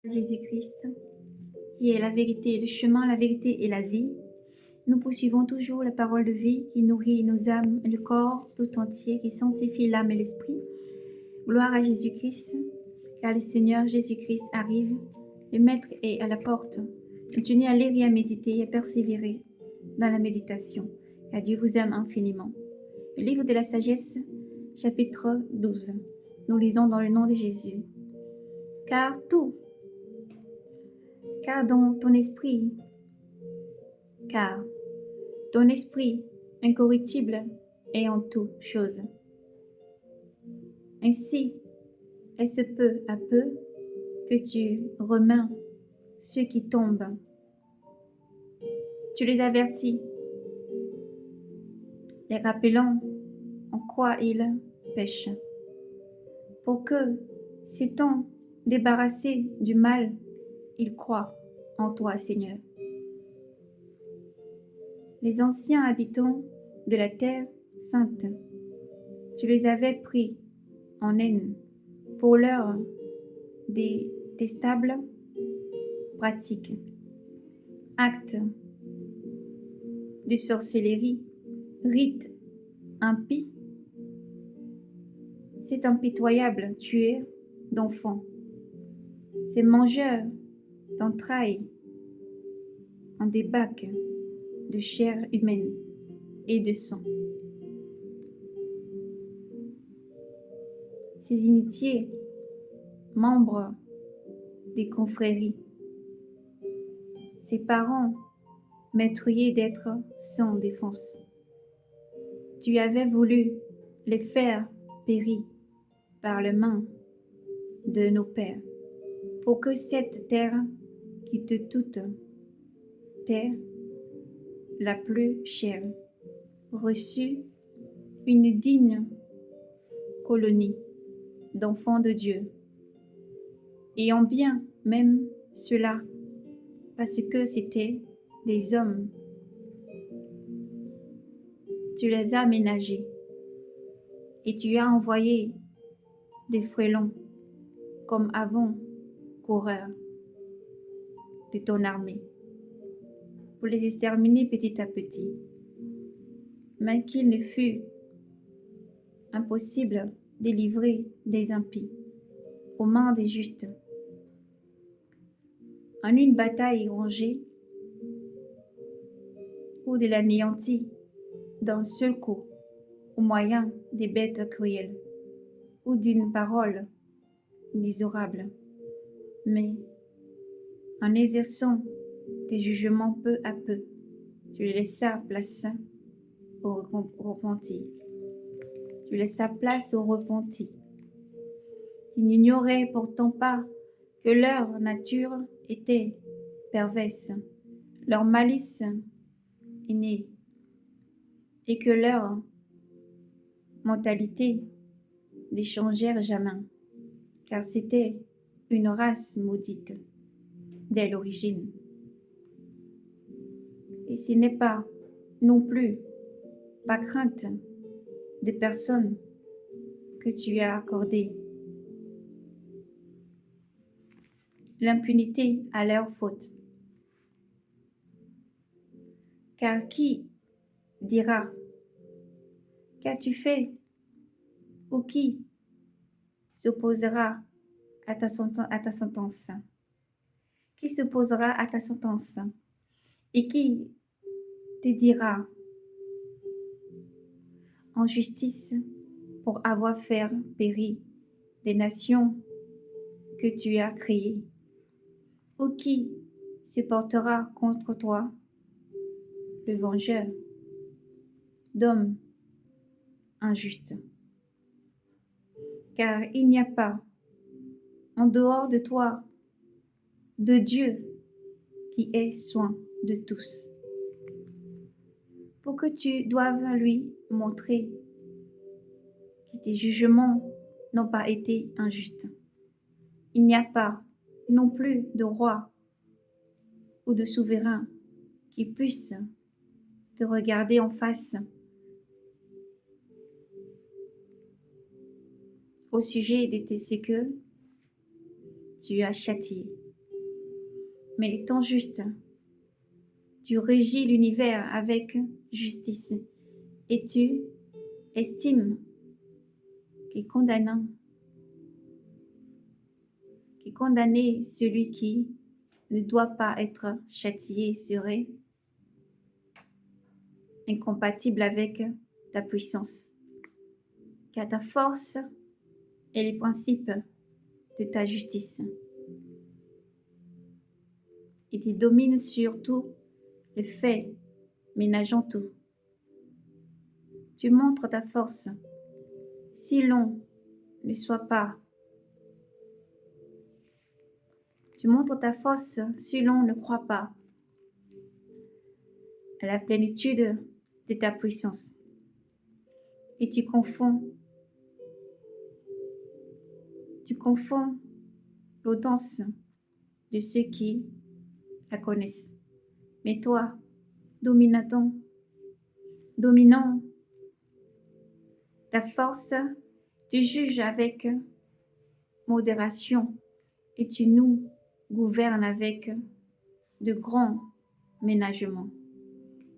Jésus-Christ, qui est la vérité, le chemin, la vérité et la vie, nous poursuivons toujours la parole de vie qui nourrit nos âmes et le corps tout entier, qui sanctifie l'âme et l'esprit. Gloire à Jésus-Christ, car le Seigneur Jésus-Christ arrive, le Maître est à la porte. Continuez à lire et à méditer et à persévérer dans la méditation, car Dieu vous aime infiniment. Le livre de la sagesse, chapitre 12. Nous lisons dans le nom de Jésus. Car dans ton esprit incorruptible est en toute chose. Ainsi est-ce peu à peu que tu remets ceux qui tombent. Tu les avertis, les rappelant en quoi ils pêchent, pour que, s'étant débarrassés du mal, ils croient en toi, Seigneur. Les anciens habitants de la terre sainte, tu les avais pris en haine pour leurs détestables pratiques, actes de sorcellerie, rites impies, cet impitoyable tueur d'enfants, ces mangeurs d'entrailles en des bacs de chair humaine et de sang. Ces initiés, membres des confréries, ces parents meurtriers d'être sans défense. Tu avais voulu les faire périr par les mains de nos pères, pour que cette terre qui te toute terre la plus chère reçût une digne colonie d'enfants de Dieu. Et en bien même cela, parce que c'étaient des hommes. Tu les as ménagés et tu as envoyé des frélons comme avant-coureurs de ton armée pour les exterminer petit à petit, mais qu'il ne fut impossible de livrer des impies aux mains des justes. En une bataille rangée ou de l'anéantir d'un seul coup au moyen des bêtes cruelles ou d'une parole inexorable, mais en exerçant tes jugements peu à peu, tu les laissas place au repenti. Tu laissas place au repenti. Ils n'ignoraient pourtant pas que leur nature était perverse, leur malice innée, et que leur mentalité ne changèrent jamais, car c'était une race maudite dès l'origine. Et ce n'est pas non plus par crainte des personnes que tu as accordé l'impunité à leur faute. Car qui dira, qu'as-tu fait? Ou qui s'opposera à ta sentence? Qui s'opposera à ta sentence? Et qui te dira en justice pour avoir fait périr des nations que tu as créées? Ou qui se portera contre toi, le vengeur d'hommes injustes? Car il n'y a pas, en dehors de toi, de Dieu qui ait soin de tous, pour que tu doives lui montrer que tes jugements n'ont pas été injustes. Il n'y a pas non plus de roi ou de souverain qui puisse te regarder en face au sujet de ce que tu as châtié. mais étant juste, tu régis l'univers avec justice et tu estimes qu'est condamné celui qui ne doit pas être châtié serait incompatible avec ta puissance, car ta force est les principes de ta justice et tu domines sur tout le fait, ménageant tout. Tu montres ta force, si l'on ne soit pas. Tu montres ta force si l'on ne croit pas à la plénitude de ta puissance. Et tu confonds l'audience de ceux qui la connaissent. Mais toi, dominant ta force, tu juges avec modération et tu nous gouvernes avec de grands ménagements,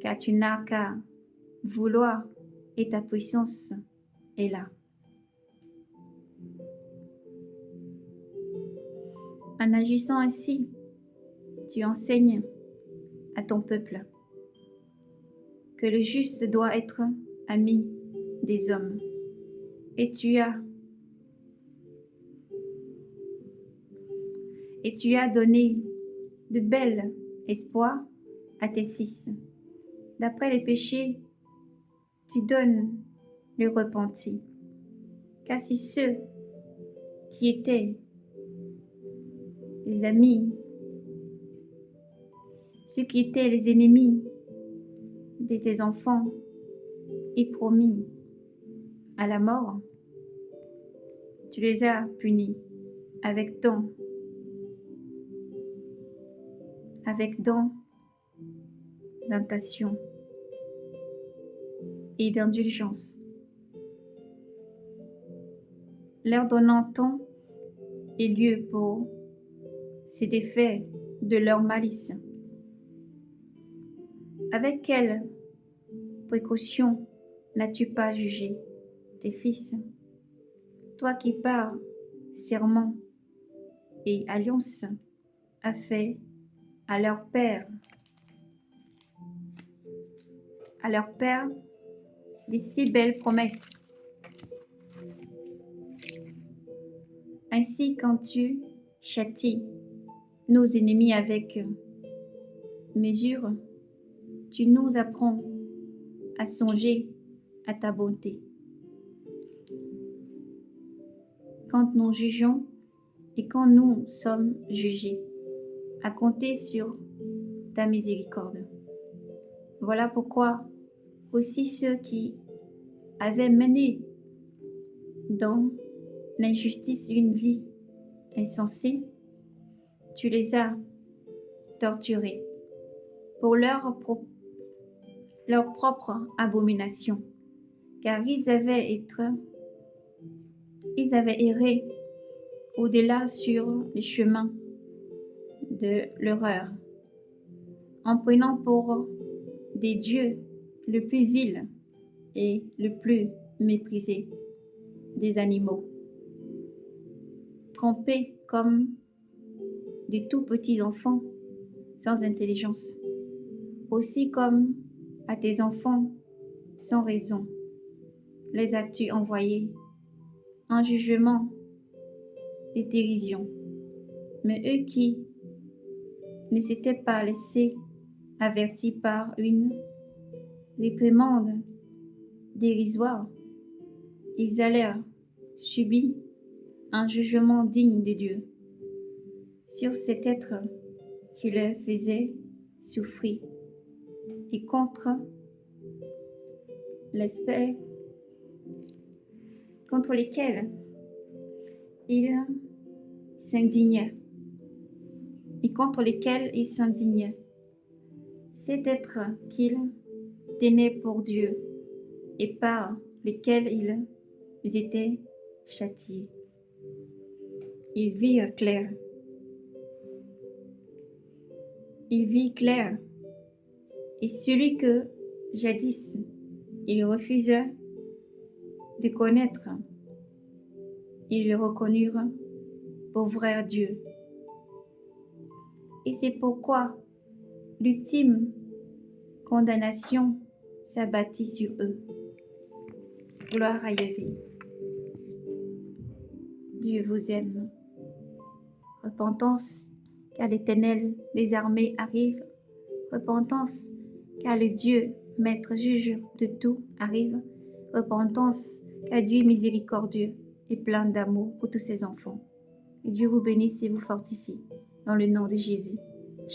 car tu n'as qu'à vouloir et ta puissance est là. En agissant ainsi, tu enseignes à ton peuple que le juste doit être ami des hommes. Et tu as donné de bels espoirs à tes fils. D'après les péchés, tu donnes le repenti. Car si ceux qui étaient les amis, ceux qui étaient les ennemis de tes enfants et promis à la mort, tu les as punis avec don d'indemptation et d'indulgence, leur donnant temps et lieu pour se défaire de leur malice. Avec quelle précaution n'as-tu pas jugé tes fils, toi qui par serment et alliance as fait à leur père de si belles promesses. Ainsi, quand tu châties nos ennemis avec mesure, tu nous apprends à songer à ta bonté. Quand nous jugeons et quand nous sommes jugés, à compter sur ta miséricorde. Voilà pourquoi aussi ceux qui avaient mené dans l'injustice une vie insensée, tu les as torturés pour leur propre abomination, car ils avaient erré au-delà sur le chemin de l'horreur, en prenant pour des dieux le plus vil et le plus méprisé des animaux, trompés comme de tout petits enfants sans intelligence, aussi comme à tes enfants sans raison, les as-tu envoyés en jugement et dérision. Mais eux qui ne s'étaient pas laissés avertis par une réprimande dérisoire, ils allèrent subir un jugement digne de Dieu sur cet être qui leur faisait souffrir et contre l'aspect contre lesquels il s'indignait et contre lesquels il s'indignait. Cet être qu'il tenait pour Dieu et par lesquels ils étaient châtiés. Ils virent clair. il vit clair. Et celui que, jadis, il refusa de connaître, ils le reconnurent pour vrai Dieu. Et c'est pourquoi l'ultime condamnation s'abattit sur eux. Gloire à Yahvé. Dieu vous aime. Repentance, car l'Éternel des armées arrive. Repentance, car le Dieu, maître juge de tout, arrive. Repentance, car Dieu est miséricordieux et plein d'amour pour tous ses enfants. Et Dieu vous bénisse et vous fortifie. Dans le nom de Jésus.